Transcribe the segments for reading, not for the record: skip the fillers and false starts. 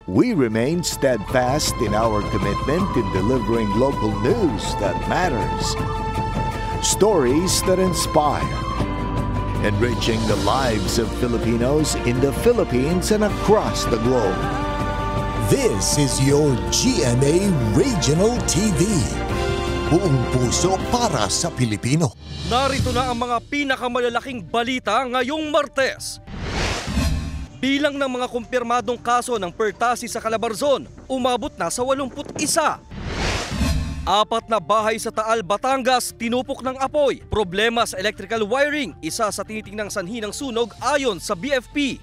We remain steadfast in our commitment in delivering local news that matters, stories that inspire, enriching the lives of Filipinos in the Philippines and across the globe. This is your GMA Regional TV. Buong puso para sa Pilipino. Narito na ang mga pinakamalalaking balita ngayong Martes. Bilang ng mga kumpirmadong kaso ng pertasi sa Calabarzon, umabot na sa 81. 4 na bahay sa Taal, Batangas, tinupok ng apoy. Problema sa electrical wiring, isa sa tinitingnang sanhi ng sunog ayon sa BFP.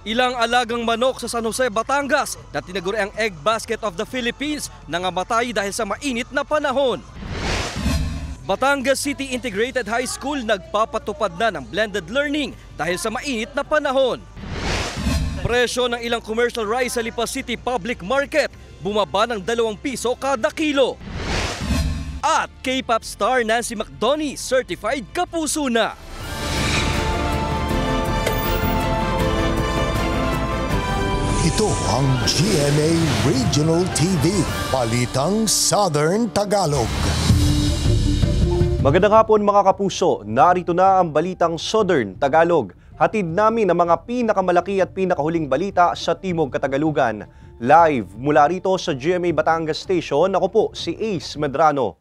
Ilang alagang manok sa San Jose, Batangas na tinaguri ang Egg Basket of the Philippines nangamatay dahil sa mainit na panahon. Batangas City Integrated High School nagpapatupad na ng blended learning dahil sa mainit na panahon. Presyo ng ilang commercial rice sa Lipa City Public Market bumaba ng 2 piso kada kilo. At K-pop star Nancy McDonnie certified kapuso na. Ito ang GMA Regional TV, Balitang Southern Tagalog. Magandang hapon mga kapuso, narito na ang Balitang Southern Tagalog. Hatid namin ang mga pinakamalaki at pinakahuling balita sa Timog Katagalugan. Live mula rito sa GMA Batangas Station, ako po si Ace Medrano.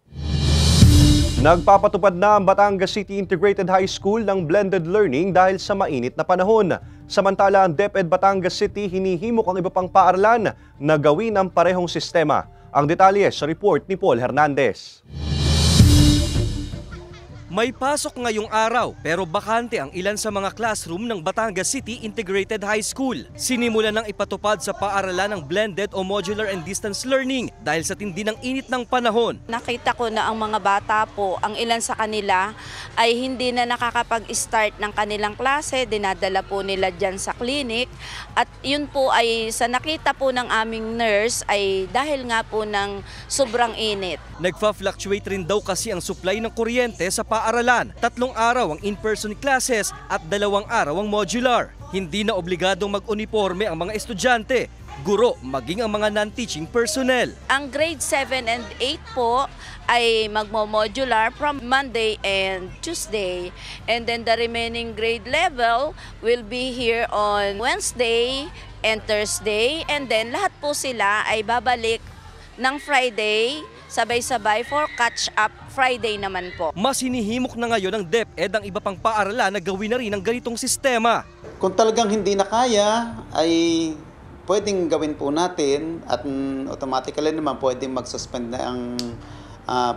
Nagpapatupad na ang Batangas City Integrated High School ng blended learning dahil sa mainit na panahon. Samantala ang DepEd Batangas City hinihimok ang iba pang paaralan na gawin ang parehong sistema. Ang detalye sa report ni Paul Hernandez. May pasok ngayong araw pero bakante ang ilan sa mga classroom ng Batangas City Integrated High School. Sinimulan ng ipatupad sa paaralan ng blended o modular and distance learning dahil sa tindi ng init ng panahon. Nakita ko na ang mga bata po, ang ilan sa kanila ay hindi na nakakapag-start ng kanilang klase, dinadala po nila dyan sa clinic. At yun po ay sa nakita po ng aming nurse ay dahil nga po ng sobrang init. Nagfa-fluctuate rin daw kasi ang supply ng kuryente sa paaralan. 3 araw ang in-person classes at 2 araw ang modular. Hindi na obligadong mag-uniforme ang mga estudyante, guro, maging ang mga non-teaching personnel. Ang grade 7 and 8 po ay magmo-modular from Monday and Tuesday. And then the remaining grade level will be here on Wednesday and Thursday. And then lahat po sila ay babalik ng Friday, sabay-sabay for catch-up Friday naman po. Mas hinihimok na ngayon ng DepEd ang iba pang paaralan na gawin na rin ang ganitong sistema. Kung talagang hindi na kaya, ay pwedeng gawin po natin at automatically naman pwedeng mag-suspend na ang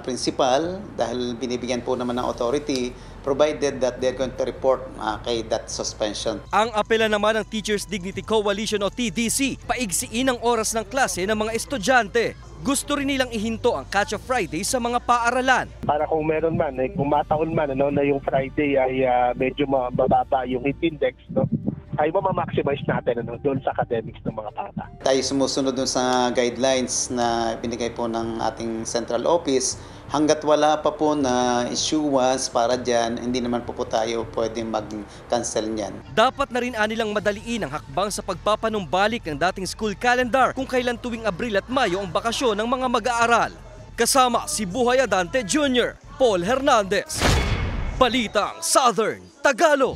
principal dahil binibigyan po naman ng authority provided that they're going to report kay that suspension. Ang apela naman ng Teachers Dignity Coalition o TDC, paigsiin ang oras ng klase ng mga estudyante. Gusto rin nilang ihinto ang Catch-up Friday sa mga paaralan. Para kung meron man, kung mataon man na yung Friday ay medyo mababa yung heat index, ay ma-maximize natin doon sa academics ng mga bata. Tayo sumusunod dun sa guidelines na binigay po ng ating central office. Hanggat wala pa po na issuance para dyan, hindi naman po tayo pwedeng mag-cancel niyan. Dapat na rin anilang madaliin ang hakbang sa pagpapanumbalik ng dating school calendar kung kailan tuwing Abril at Mayo ang bakasyon ng mga mag-aaral. Kasama si Buhay Adante Jr., Paul Hernandez. Balitang Southern Tagalog.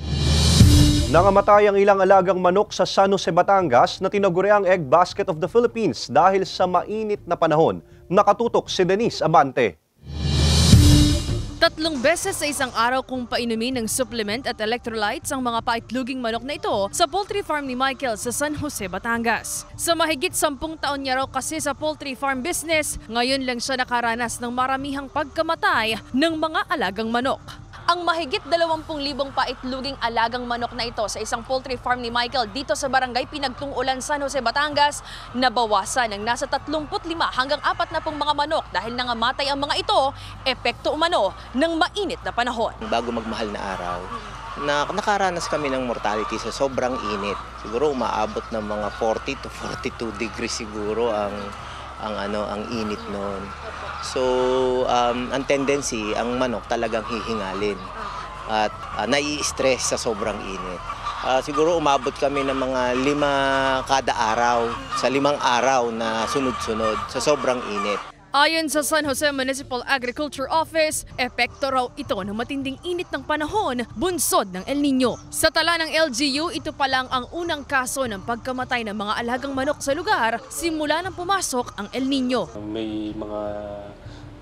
Nangamatay ang ilang alagang manok sa San Jose, Batangas na tinaguri ang Egg Basket of the Philippines dahil sa mainit na panahon. Nakatutok si Denise Abante. 3 beses sa isang araw kung painumin ng supplement at electrolytes ang mga paitluging manok na ito sa poultry farm ni Michael sa San Jose, Batangas. Sa mahigit 10 taon niya raw kasi sa poultry farm business, ngayon lang siya nakaranas ng maramihang pagkamatay ng mga alagang manok. Ang mahigit 20,000 paitluging alagang manok na ito sa isang poultry farm ni Michael dito sa barangay Pinagtungulan, San Jose, Batangas, nabawasan ng nasa 35 hanggang 40 mga manok dahil nangamatay ang mga ito, epekto umano ng mainit na panahon. Bago magmahal na araw, nakaranas kami ng mortality sa sobrang init. Siguro umaabot ng mga 40 to 42 degrees siguro ang init noon. So, ang tendency, ang manok talagang hihingalin at nai-stress sa sobrang init. Siguro umabot kami ng mga 5 kada araw, sa 5 araw na sunod-sunod sa sobrang init. Ayon sa San Jose Municipal Agriculture Office, epekto raw ito ng matinding init ng panahon, bunsod ng El Nino. Sa tala ng LGU, ito pa lang ang unang kaso ng pagkamatay ng mga alagang manok sa lugar simula nang pumasok ang El Nino. May mga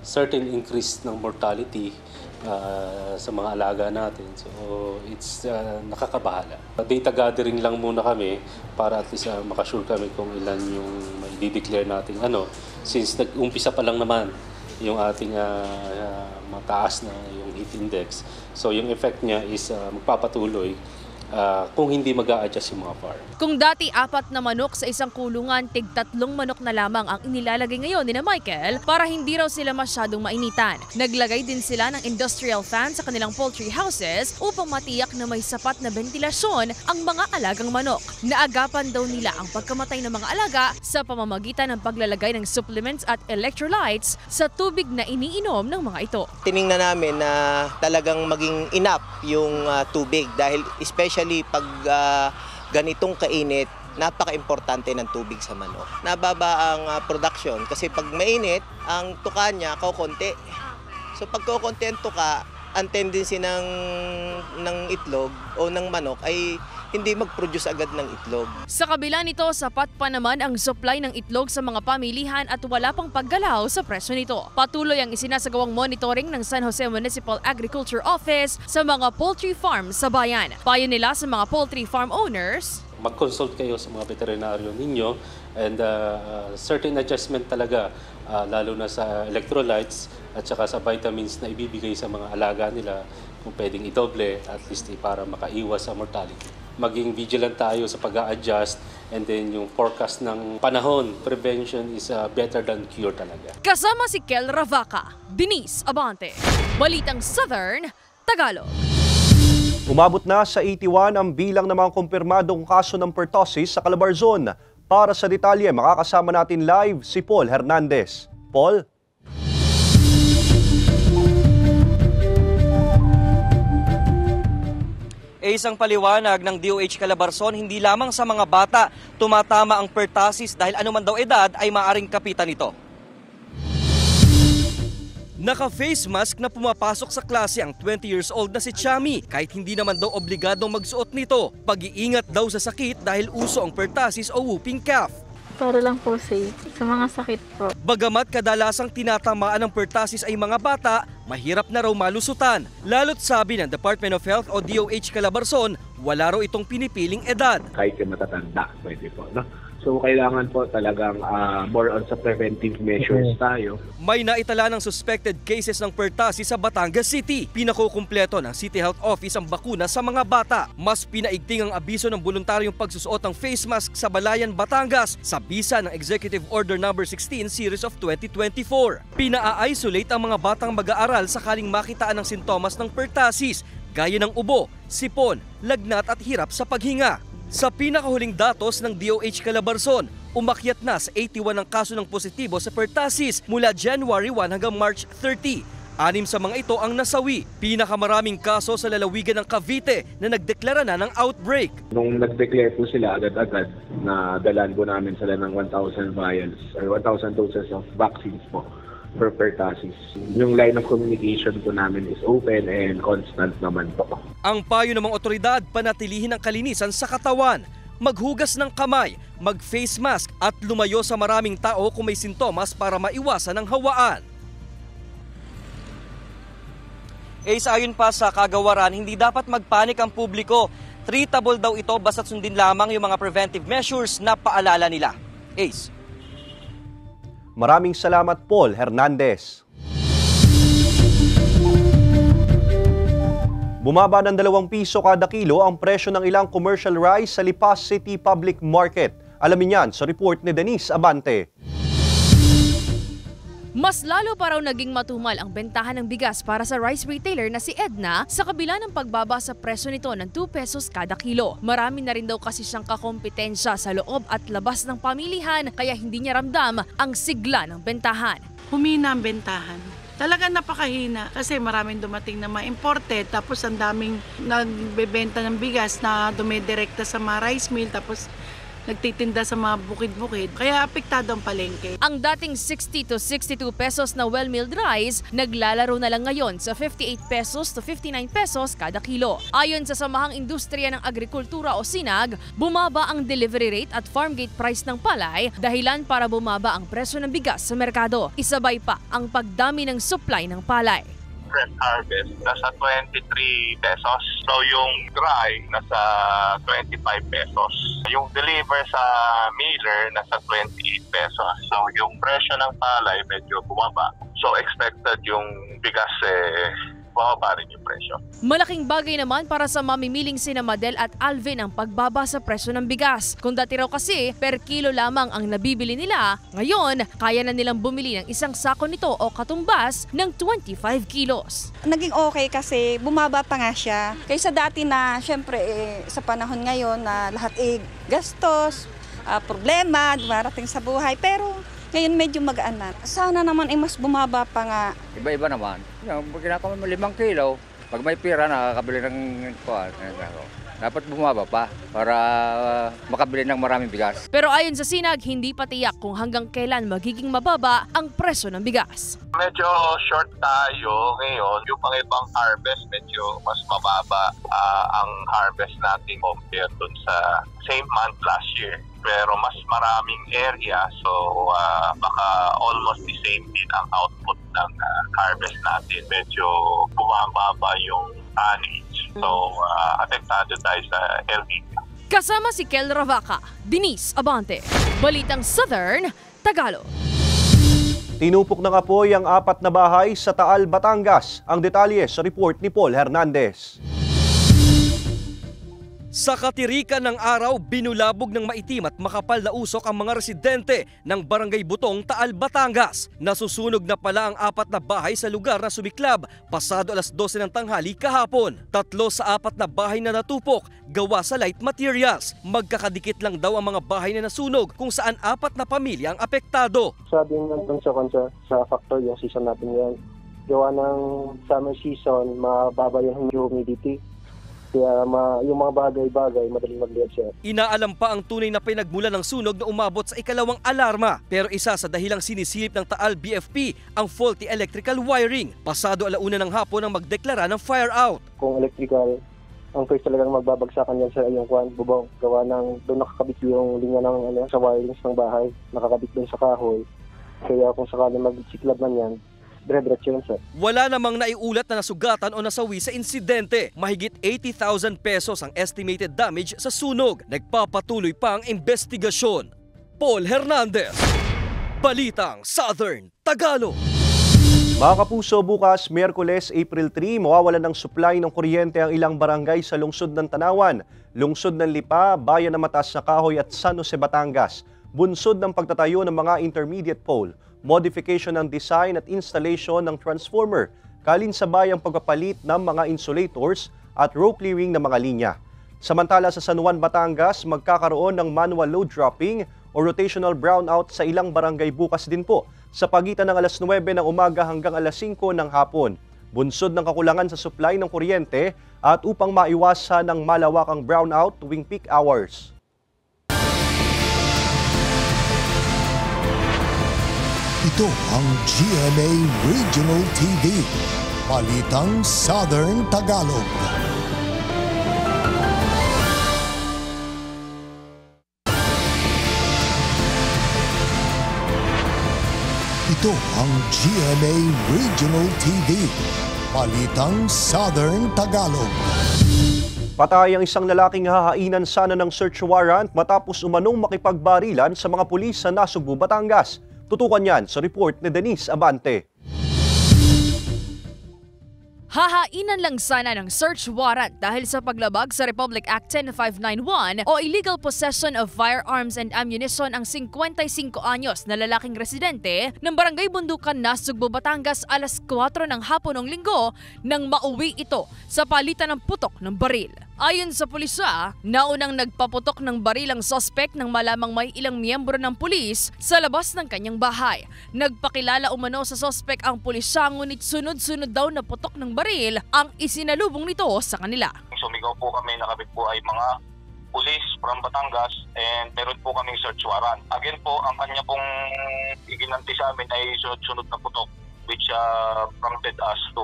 certain increase ng mortality sa mga alaga natin. So it's nakakabahala. Data gathering lang muna kami para at least makasure kami kung ilan yung i-declare natin since nag-umpisa pa lang naman yung ating mataas na yung heat index. So yung effect niya is magpapatuloy kung hindi mag-a-adjust yung mga farm. Kung dati 4 na manok sa isang kulungan, tig 3 manok na lamang ang inilalagay ngayon ni Michael para hindi raw sila masyadong mainitan. Naglagay din sila ng industrial fan sa kanilang poultry houses upang matiyak na may sapat na ventilasyon ang mga alagang manok. Naagapan daw nila ang pagkamatay ng mga alaga sa pamamagitan ng paglalagay ng supplements at electrolytes sa tubig na iniinom ng mga ito. Tiningnan namin na talagang maging enough yung tubig dahil especially pag ganitong kainit, napaka-importante ng tubig sa manok. Nababa ang production kasi pag mainit, ang tuka niya kukonti. So pag kukonti ang tuka, ang tendency ng itlog o ng manok ay hindi mag-produce agad ng itlog. Sa kabila nito, sapat pa naman ang supply ng itlog sa mga pamilihan at wala pang paggalaw sa presyo nito. Patuloy ang isinasagawang monitoring ng San Jose Municipal Agriculture Office sa mga poultry farms sa bayan. Payo nila sa mga poultry farm owners, mag-consult kayo sa mga veterinaryo ninyo and certain adjustment talaga lalo na sa electrolytes at saka sa vitamins na ibibigay sa mga alaga nila kung pwedeng idoble at least para makaiwas sa mortality. Maging vigilant tayo sa pag-a-adjust and then yung forecast ng panahon, prevention is better than cure talaga. Kasama si Kel Ravaca, Denise Abante, Balitang Southern Tagalog. Umabot na sa 81 ang bilang ng mga kumpirmadong kaso ng pertussis sa Calabarzon. Para sa detalye, makakasama natin live si Paul Hernandez. Paul? Isang paliwanag ng DOH Calabarzon, hindi lamang sa mga bata tumatama ang pertussis dahil anuman daw edad ay maaring kapitan ito. Naka-face mask na pumapasok sa klase ang 20 years old na si Chami kahit hindi naman daw obligadong magsuot nito. Pag-iingat daw sa sakit dahil uso ang pertussis o whooping cough. Para lang po safe sa mga sakit po. Bagamat kadalasang tinatamaan ng pertussis ay mga bata, mahirap na raw malusutan. Lalo't sabi ng Department of Health o DOH Calabarzon, wala raw itong pinipiling edad. Kahit yung matatanda, pwede po, no? So kailangan po talagang more on sa preventive measures tayo. May naitala ng suspected cases ng pertussis sa Batangas City. Pinakukumpleto ng City Health Office ang bakuna sa mga bata. Mas pinaigting ang abiso ng voluntaryong pagsusuot ng face mask sa Balayan, Batangas sa bisa ng Executive Order No. 16 Series of 2024. Pina-isolate ang mga batang mag-aaral sakaling makitaan ng sintomas ng pertussis gaya ng ubo, sipon, lagnat at hirap sa paghinga. Sa pinakahuling datos ng DOH Calabarzon, umakyat na sa 81 ang kaso ng positibo sa pertussis mula January 1 hanggang March 30. 6 sa mga ito ang nasawi. Pinakamaraming kaso sa lalawigan ng Cavite na nagdeklara na ng outbreak. Nung nag-declare po sila agad-agad na dalan po namin sila ng 1,000 vials or 1,000 doses of vaccines po for pertussis. Yung line of communication po namin is open and constant naman po. Ang payo ng mga otoridad, panatilihin ang kalinisan sa katawan, maghugas ng kamay, mag-face mask at lumayo sa maraming tao kung may sintomas para maiwasan ang hawaan. Ayon pa sa kagawaran, hindi dapat magpanik ang publiko. Treatable daw ito basta't sundin lamang yung mga preventive measures na paalala nila. Ace. Maraming salamat, Paul Hernandez. Bumaba ng 2 piso kada kilo ang presyo ng ilang commercial rice sa Lipas City Public Market. Alamin yan sa report ni Denise Abante. Mas lalo pa raw naging matumal ang bentahan ng bigas para sa rice retailer na si Edna sa kabila ng pagbaba sa presyo nito ng 2 pesos kada kilo. Marami na rin daw kasi siyang kakompetensya sa loob at labas ng pamilihan kaya hindi niya ramdam ang sigla ng bentahan. Humina ang bentahan. Talagang napakahina kasi maraming dumating na mga imported, tapos ang daming nagbebenta ng bigas na dumidirekta sa mga rice mill, tapos nagtitinda sa mga bukid-bukid. Kaya apektado ang palengke. Ang dating 60 to 62 pesos na well-milled rice, naglalaro na lang ngayon sa 58 pesos to 59 pesos kada kilo. Ayon sa Samahang Industriya ng Agrikultura o SINAG, bumaba ang delivery rate at farm gate price ng palay, dahilan para bumaba ang presyo ng bigas sa merkado. Isabay pa ang pagdami ng supply ng palay. Harvest nasa 23 pesos. So yung dry nasa 25 pesos. Yung deliver sa miller nasa 28 pesos. So yung presyo ng palay medyo bumaba. So expected yung bigas bumaba rin yung presyo. Malaking bagay naman para sa mamimiling sina Madel at Alvin ang pagbaba sa presyo ng bigas. Kung dati raw kasi per kilo lamang ang nabibili nila, ngayon kaya na nilang bumili ng isang sako nito o katumbas ng 25 kilos. Naging okay kasi bumaba pa nga siya. Kaysa dati na syempre sa panahon ngayon na lahat gastos, problema, dumarating sa buhay, pero ngayon medyo magaan na. Sana naman mas bumaba pa nga. Iba-iba naman. Yung ginagawa mo 5 kilo, pag may pira nakakabili ng kuwan. Dapat bumaba pa para makabili ng maraming bigas. Pero ayon sa SINAG, hindi pa tiyak kung hanggang kailan magiging mababa ang presyo ng bigas. Medyo short tayo ngayon. Yung pang ibang harvest, medyo mas mababa ang harvest natin compared dun sa same month last year. Pero mas maraming area, so baka almost the same din ang output ng harvest natin. Medyo bumababa yung tonnage. So apektado tayo sa El Nino. Kasama si Kel Ravaca, Denise Abante, Balitang Southern Tagalog. Tinupok ng apoy ang 4 na bahay sa Taal, Batangas. Ang detalye sa report ni Paul Hernandez. Sa katirikan ng araw, binulabog ng maitim at makapal na usok ang mga residente ng Barangay Butong, Taal, Batangas. Nasusunog na pala ang 4 na bahay sa lugar na sumiklab pasado alas 12 ng tanghali kahapon. 3 sa 4 na bahay na natupok, gawa sa light materials. Magkakadikit lang daw ang mga bahay na nasunog kung saan 4 na pamilya ang apektado. Sabi nandun sa factor yung season natin yan. Gawa ng summer season, mababa yung humidity. Kaya yung mga bagay-bagay, madaling mag-liab siya. Inaalam pa ang tunay na pinagmula ng sunog na umabot sa ikalawang alarma. Pero isa sa dahilang sinisilip ng Taal BFP ang faulty electrical wiring. Pasado alauna ng hapon ang magdeklara ng fire out. Kung electrical, ang first talagang magbabagsakan yan sa iyong bubong. Gawa ng doon nakakabit yung linya ng sa wirings ng bahay. Nakakabit doon sa kahoy. Kaya kung sakali mag-siklab man yan, dire-diretso yun, sir. Wala namang naiulat na nasugatan o nasawi sa insidente. Mahigit 80,000 pesos ang estimated damage sa sunog. Nagpapatuloy pa ang investigasyon. Paul Hernandez, Balitang Southern Tagalog. Mga kapuso, bukas, Miyerkules, April 3, mawawalan ng supply ng kuryente ang ilang barangay sa lungsod ng Tanawan, lungsod ng Lipa, bayan ng Mataas na Kahoy at San Jose, Batangas. Bunsod ng pagtatayo ng mga intermediate pole, modification ng design at installation ng transformer, kalinsabay ang pagpapalit ng mga insulators at row clearing ng mga linya. Samantala sa San Juan, Batangas, magkakaroon ng manual load dropping o rotational brownout sa ilang barangay bukas din po sa pagitan ng alas 9 ng umaga hanggang alas 5 ng hapon. Bunsod ng kakulangan sa supply ng kuryente at upang maiwasan ng malawakang brownout tuwing peak hours. Ito ang GMA Regional TV, Balitang Southern Tagalog. Ito ang GMA Regional TV, Balitang Southern Tagalog. Patay ang isang lalaking hahainan sana ng search warrant matapos umanong makipagbarilan sa mga pulis sa Nasugbu, Batangas. Tutukan yan sa report ni Denise Abante. Hahainan lang sana ng search warrant dahil sa paglabag sa Republic Act 10591 o illegal possession of firearms and ammunition ang 55 anyos na lalaking residente ng Barangay Bundukan, Nasugbu, Batangas alas 4 ng hapon ng linggo nang mauwi ito sa palitan ng putok ng baril. Ayon sa pulisya, naunang nagpaputok ng baril ang suspect nang malamang may ilang miyembro ng pulis sa labas ng kanyang bahay. Nagpakilala umano sa suspect ang pulisya ngunit sunod-sunod daw na putok ng baril ang isinalubong nito sa kanila. Sumigaw po kami na kami po ay mga pulis from Batangas and meron po kaming search warrant. Again po, ang kanya pong iginanti sa amin ay sunod-sunod na putok which prompted us to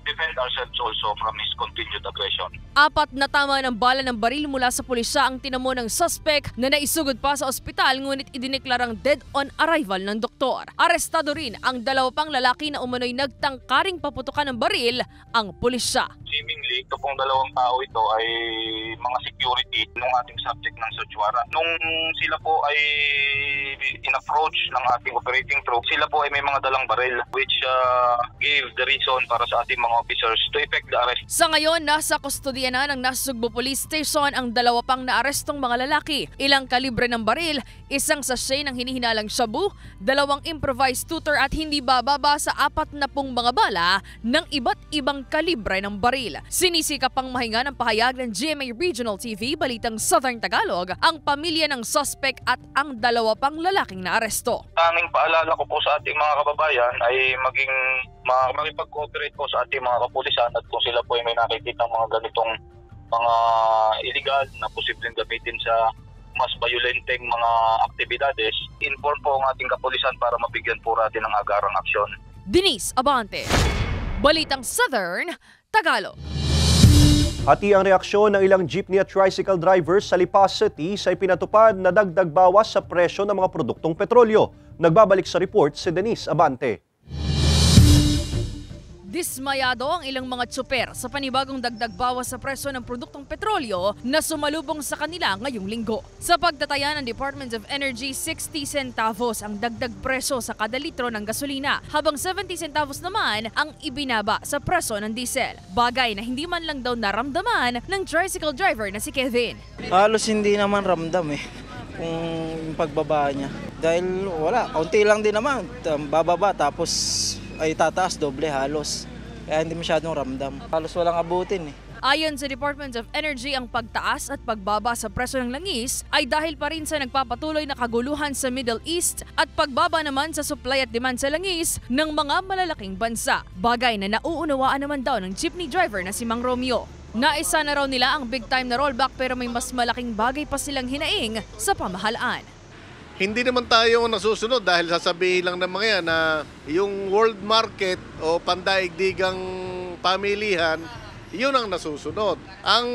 defend ourselves also from his continued aggression. 4 na tama ng bala ng baril mula sa pulisya ang tinamo ng suspect na naisugod pa sa ospital ngunit idineklarang dead on arrival ng doktor. Arestado rin ang 2 pang lalaki na umano'y nagtangkaring paputukan ng baril ang pulisya. Seemingly, ito pong 2 tao ito ay mga security ng ating subject ng search warrant. Nung sila po ay in-approach ng ating operating troop, sila po ay may mga dalang baril which gave the reason para sa ating mga officers to effect the arrest. Sa ngayon, nasa kustodiya na ng Nasugbu Police Station ang 2 pang naarestong mga lalaki. Ilang kalibre ng baril, isang sachet ng hinihinalang shabu, 2 improvised tutor at hindi bababa sa 40 mga bala ng iba't ibang kalibre ng baril. Sinisikap pang mahinga ng pahayag ng GMA Regional TV, Balitang Southern Tagalog, ang pamilya ng suspect at ang 2 pang lalaking naaresto. Tanging paalala ko po sa ating mga kababayan ay makipag-cooperate po sa ating mga kapulisan at kung sila po ay may nakikita mga ganitong mga illegal na posibleng gamitin sa mas violenteng mga aktibidades, inform po ang ating kapulisan para mabigyan po natin ng agarang aksyon. Denise Abante, Balitang Southern Tagalog. Hati ang reaksyon ng ilang jeepney at tricycle drivers sa Lipa City sa ipinatupad na dagdag bawas sa presyo ng mga produktong petrolyo. Nagbabalik sa report si Denise Abante. Dismayado ang ilang mga tsuper sa panibagong dagdag bawas sa presyo ng produktong petrolyo na sumalubong sa kanila ngayong linggo. Sa pagtataya ng Department of Energy, 60 centavos ang dagdag presyo sa kada litro ng gasolina, habang 70 centavos naman ang ibinaba sa presyo ng diesel. Bagay na hindi man lang daw naramdaman ng tricycle driver na si Kevin. Halos hindi naman ramdam kung yung pagbaba niya. Dahil wala, kaunti lang din naman. Bababa tapos ay tataas doble halos. Kaya hindi masyadong ramdam. Halos walang abutin Ayon sa Department of Energy, ang pagtaas at pagbaba sa presyo ng langis ay dahil pa rin sa nagpapatuloy na kaguluhan sa Middle East at pagbaba naman sa supply at demand sa langis ng mga malalaking bansa. Bagay na nauunawaan naman daw ng jeepney driver na si Mang Romeo. Naisa na raw nila ang big time na rollback pero may mas malaking bagay pa silang hinaing sa pamahalaan. Hindi naman tayo nasusunod dahil sasabihin lang ng mga yan na yung world market o pandaigdigang pamilihan, yun ang nasusunod. Ang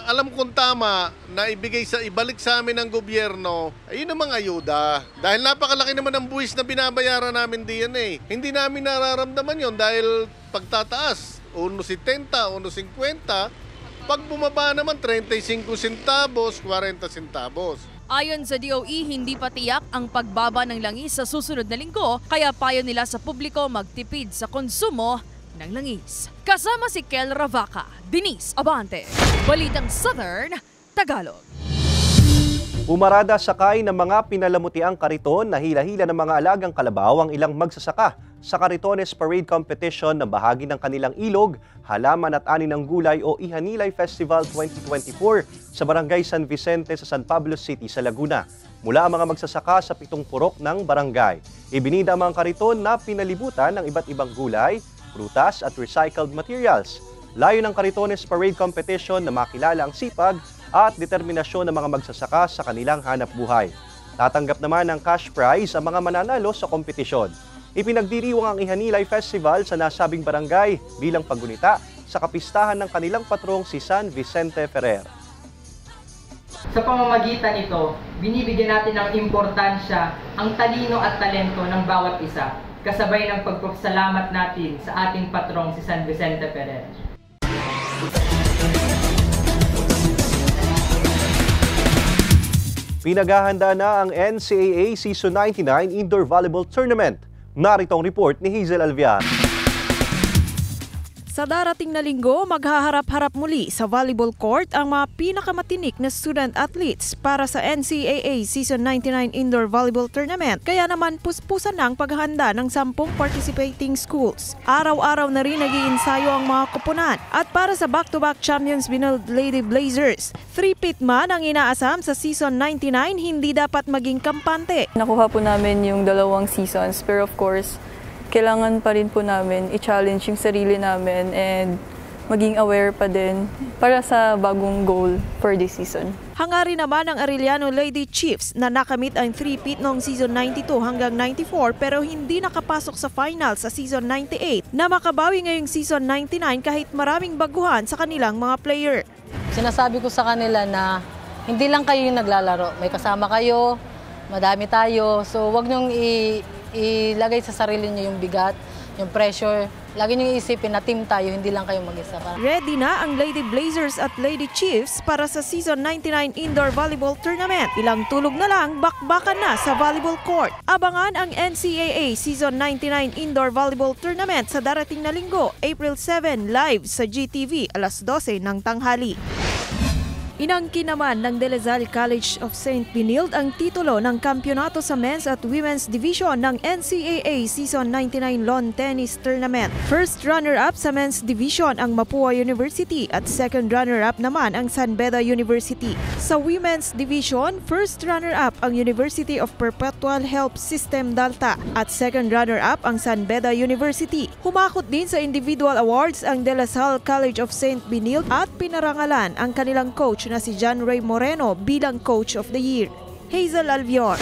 alam kong tama na ibalik sa amin ng gobyerno, ayun ang mga ayuda. Dahil napakalaki naman ang buwis na binabayaran namin diyan Hindi namin nararamdaman yon dahil pagtataas, 1.70, 1.50, pag bumaba naman 35 centavos, 40 centavos. Ayon sa DOE, hindi pa tiyak ang pagbaba ng langis sa susunod na linggo, kaya payo nila sa publiko magtipid sa konsumo ng langis. Kasama si Kel Ravaca, Denise Abante, Balitang Southern Tagalog. Pumarada sakay ng mga pinalamutiang kariton na hila-hila ng mga alagang kalabaw ang ilang magsasaka sa Caritones Parade Competition na bahagi ng kanilang ilog, halaman at ani ng gulay o Ihanilay Festival 2024 sa Barangay San Vicente sa San Pablo City sa Laguna. Mula ang mga magsasaka sa 7 purok ng barangay. Ibinida ang mga kariton na pinalibutan ng iba't ibang gulay, prutas at recycled materials. Layo ng Caritones Parade Competition na makilala ang sipag at determinasyon ng mga magsasaka sa kanilang hanap buhay. Tatanggap naman ng cash prize ang mga mananalo sa kompetisyon. Ipinagdiriwang ang Ihanilay Festival sa nasabing barangay bilang paggunita sa kapistahan ng kanilang patrong si San Vicente Ferrer. Sa pamamagitan nito, binibigyan natin ng importansya ang talino at talento ng bawat isa, kasabay ng pagpapasalamat natin sa ating patrong si San Vicente Ferrer. Pinaghahanda na ang NCAA Season 99 Indoor Volleyball Tournament. Narito ang report ni Hazel Alviar. Sa darating na linggo, maghaharap-harap muli sa volleyball court ang mga pinakamatinik na student athletes para sa NCAA Season 99 Indoor Volleyball Tournament. Kaya naman puspusan na ang paghahanda ng 10 participating schools. Araw-araw na rin nag-iinsayo ang mga koponan. At para sa back-to-back champions Binald Lady Blazers, 3-peat man ang inaasam sa Season 99, hindi dapat maging kampante. Nakuha po namin yung 2 seasons, pero of course, kailangan pa rin po namin i-challenge yung sarili namin and maging aware pa din para sa bagong goal for this season. Hangarin naman ng Arellano Lady Chiefs na nakamit ang 3-peat noong season 92 hanggang 94 pero hindi nakapasok sa final sa season 98 na makabawi ngayong season 99 kahit maraming baguhan sa kanilang mga player. Sinasabi ko sa kanila na hindi lang kayo yung naglalaro, may kasama kayo, madami tayo, so wag niyong ilagay sa sarili niyo yung bigat, yung pressure. Lagi niyo iisipin na team tayo, hindi lang kayo mag-isa. Ready na ang Lady Blazers at Lady Chiefs para sa Season 99 Indoor Volleyball Tournament. Ilang tulog na lang, bakbakan na sa volleyball court. Abangan ang NCAA Season 99 Indoor Volleyball Tournament sa darating na linggo, April 7, live sa GTV, alas 12 ng tanghali. Inangkin naman ng De La Salle College of St. Benilde ang titulo ng kampyonato sa men's at women's division ng NCAA Season 99 Lawn Tennis Tournament. First runner-up sa men's division ang Mapua University at second runner-up naman ang San Beda University. Sa women's division, first runner-up ang University of Perpetual Help System Dalta at second runner-up ang San Beda University. Humakot din sa individual awards ang De La Salle College of St. Benilde at pinarangalan ang kanilang coach na si John Ray Moreno bilang Coach of the Year. Hazel Alvior,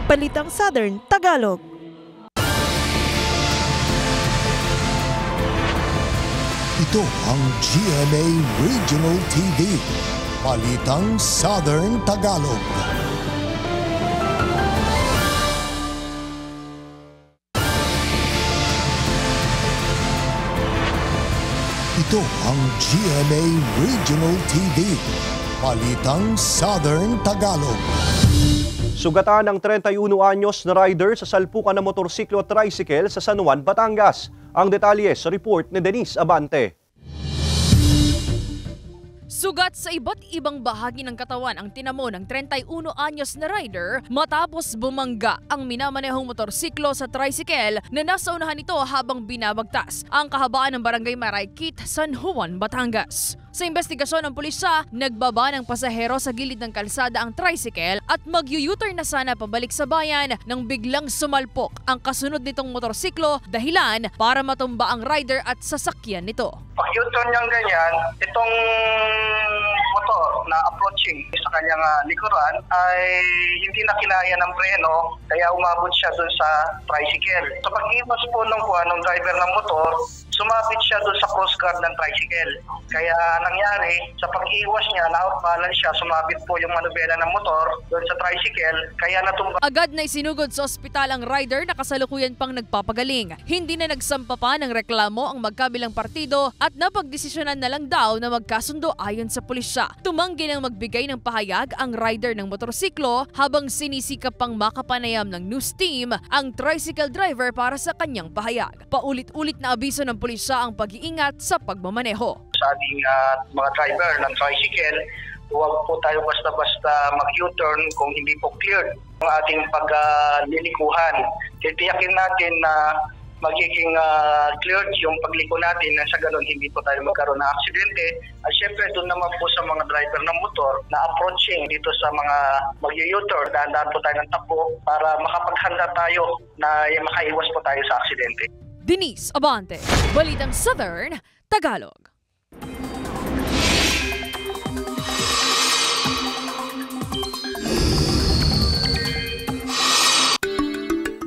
Balitang Southern Tagalog. Ito ang GMA Regional TV, Balitang Southern Tagalog. Ito ang GMA Regional TV, Balitang Southern Tagalog. Sugatan ng 31 anyos na rider sa salpukan ng motorsiklo at tricycle sa San Juan, Batangas. Ang detalye sa report ni Denise Abante. Sugat sa iba't ibang bahagi ng katawan ang tinamo ng 31 anyos na rider matapos bumangga ang minamanehong motorsiklo sa tricycle na nasa unahan nito habang binabagtas ang kahabaan ng Barangay Maraykit, San Juan, Batangas. Sa investigasyon ng pulisya, nagbaba ng pasahero sa gilid ng kalsada ang tricycle at mag-u-turn na sana pabalik sa bayan nang biglang sumalpok ang kasunod nitong motorsiklo dahilan para matumba ang rider at sasakyan nito. Pag-u-turn niyang ganyan, itong motor na approaching sa kanyang likuran ay hindi na kinaya ng preno kaya umabot siya dun sa tricycle. So pag-iwas po ng driver ng motor, sumabit siya doon sa crossguard ng tricycle. Kaya nangyari, sa pag-iwas niya, na-outbalance siya, sumabit po yung manubela ng motor doon sa tricycle, kaya natumba. Agad na isinugod sa ospital ang rider na kasalukuyan pang nagpapagaling. Hindi na nagsampa pa ng reklamo ang magkabilang partido at napagdesisyonan na lang daw na magkasundo ayon sa pulisya. Tumanggi nang magbigay ng pahayag ang rider ng motorsiklo habang sinisikap pang makapanayam ng news team ang tricycle driver para sa kanyang pahayag. Paulit-ulit na abiso ng pulisya ang pag-iingat sa pagmamaneho. Sa ating mga driver ng tricycle, huwag po tayo basta-basta mag-U-turn kung hindi po cleared ang ating paglilikuhan. Titiyakin natin na magiging cleared yung pagliko natin na sa ganun hindi po tayo magkaroon ng aksidente. At syempre doon naman po sa mga driver ng motor na approaching dito sa mga mag-U-turn, dahan-dahan po tayo ng takbo para makapaghanda tayo na makaiwas po tayo sa aksidente. Denise Abante, Balitang Southern Tagalog.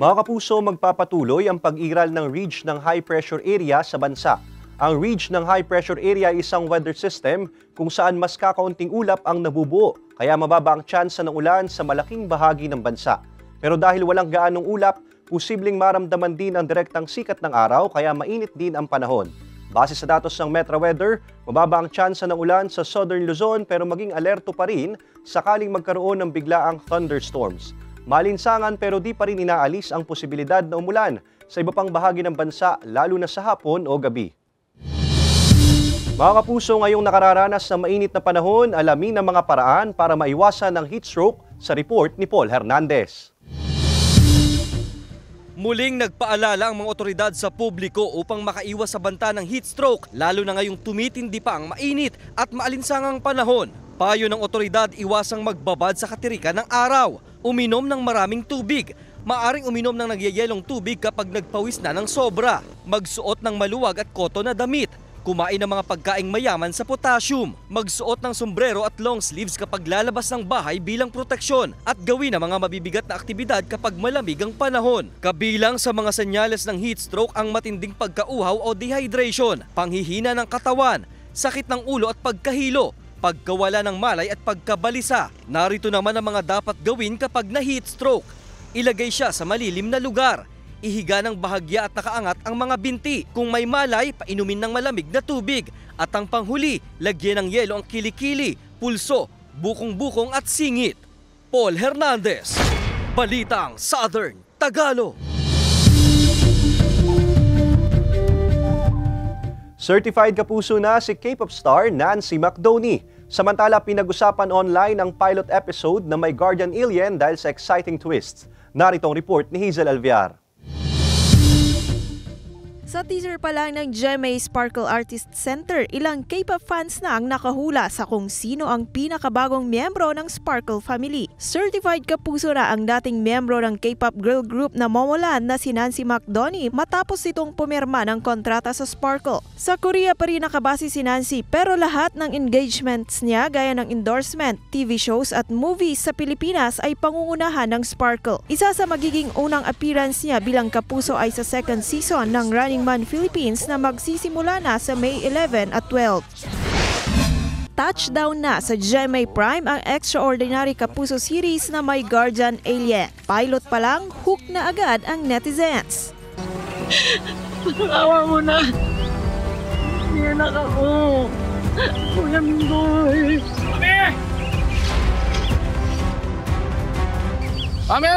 Mga kapuso, magpapatuloy ang pag-iral ng ridge ng high pressure area sa bansa. Ang ridge ng high pressure area ay isang weather system kung saan mas kakaunting ulap ang nabubuo, kaya mababa ang tsansa ng ulan sa malaking bahagi ng bansa. Pero dahil walang gaanong ulap, posibleng maramdaman din ang direktang sikat ng araw kaya mainit din ang panahon. Base sa datos ng Metro Weather, mababa ang tsansa ng ulan sa Southern Luzon pero maging alerto pa rin sakaling magkaroon ng biglaang thunderstorms. Malinsangan pero di pa rin inaalis ang posibilidad na umulan sa iba pang bahagi ng bansa lalo na sa hapon o gabi. Mga kapuso, ngayong nakararanas ng mainit na panahon, alamin ang mga paraan para maiwasan ang heat stroke sa report ni Paul Hernandez. Muling nagpaalala ang mga otoridad sa publiko upang makaiwas sa banta ng heat stroke, lalo na ngayong tumitindi pa ang mainit at maalinsangang panahon. Payo ng otoridad, iwasang magbabad sa katirikan ng araw, uminom ng maraming tubig, maaring uminom ng nagyayelong tubig kapag nagpawis na ng sobra, magsuot ng maluwag at koton na damit, kumain ng mga pagkaing mayaman sa potassium, magsuot ng sombrero at long sleeves kapag lalabas ng bahay bilang proteksyon at gawin ang mga mabibigat na aktibidad kapag malamig ang panahon. Kabilang sa mga senyales ng heat stroke ang matinding pagkauhaw o dehydration, panghihina ng katawan, sakit ng ulo at pagkahilo, pagkawala ng malay at pagkabalisa. Narito naman ang mga dapat gawin kapag na heat stroke. Ilagay siya sa malilim na lugar. Ihiga ng bahagya at nakaangat ang mga binti. Kung may malay, painumin ng malamig na tubig. At ang panghuli, lagyan ng yelo ang kilikili, pulso, bukong-bukong at singit. Paul Hernandez, Balitang Southern Tagalog. Certified kapuso na si K-pop star Nancy McDoney. Samantala, pinag-usapan online ang pilot episode na may guardian alien dahil sa exciting twists. Narito ang report ni Hazel Alviar. Sa teaser pa lang ng GMA Sparkle Artist Center, ilang K-pop fans na ang nakahula sa kung sino ang pinakabagong miyembro ng Sparkle family. Certified kapuso na ang dating miyembro ng K-pop girl group na Momoland na si Nancy McDoney matapos itong pumirma ng kontrata sa Sparkle. Sa Korea pa rin nakabase si Nancy pero lahat ng engagements niya gaya ng endorsement, TV shows at movies sa Pilipinas ay pangungunahan ng Sparkle. Isa sa magiging unang appearance niya bilang kapuso ay sa second season ng Running Man Philippines na magsisimula na sa May 11 at 12. Touchdown na sa GMA Prime ang extraordinary kapuso series na may guardian alien. Pilot pa lang, hook na agad ang netizens. Awa mo na. Hindi na ako. Kuya Minggoy. Mami! Mami!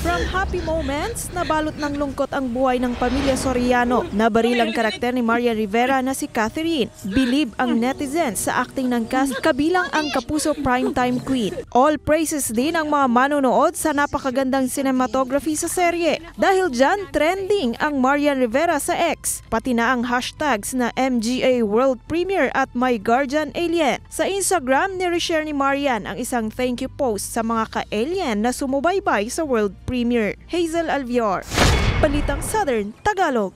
From happy moments, nabalot ng lungkot ang buhay ng pamilya Soriano. Nabaril ang karakter ni Marian Rivera na si Catherine. Bilib ang netizens sa acting ng cast kabilang ang kapuso primetime queen. All praises din ang mga manonood sa napakagandang cinematography sa serye. Dahil dyan, trending ang Marian Rivera sa X. Pati na ang hashtags na MGA World Premiere at My Guardian Alien. Sa Instagram, nireshare ni Marian ang isang thank you post sa mga ka-alien na sumubaybay sa World Premiere. Hazel Alviar, Balitang Southern Tagalog.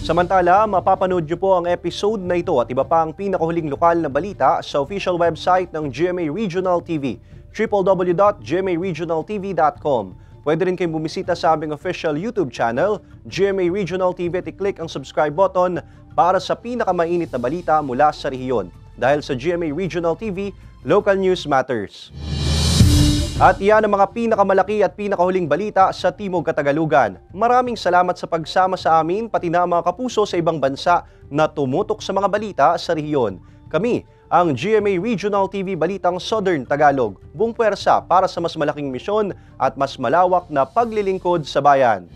Samantala, mapapanood niyo po ang episode na ito at iba pa ang pinakahuling lokal na balita sa official website ng GMA Regional TV, www.gmaregionaltv.com. Pwede rin kayong bumisita sa aming official YouTube channel, GMA Regional TV, at i-click ang subscribe button para sa pinakamainit na balita mula sa rehiyon. Dahil sa GMA Regional TV, local news matters. At iyan ang mga pinakamalaki at pinakahuling balita sa Timog Katagalugan. Maraming salamat sa pagsama sa amin, pati na mga kapuso sa ibang bansa na tumutok sa mga balita sa rehiyon. Kami, ang GMA Regional TV Balitang Southern Tagalog, buong puwersa para sa mas malaking misyon at mas malawak na paglilingkod sa bayan.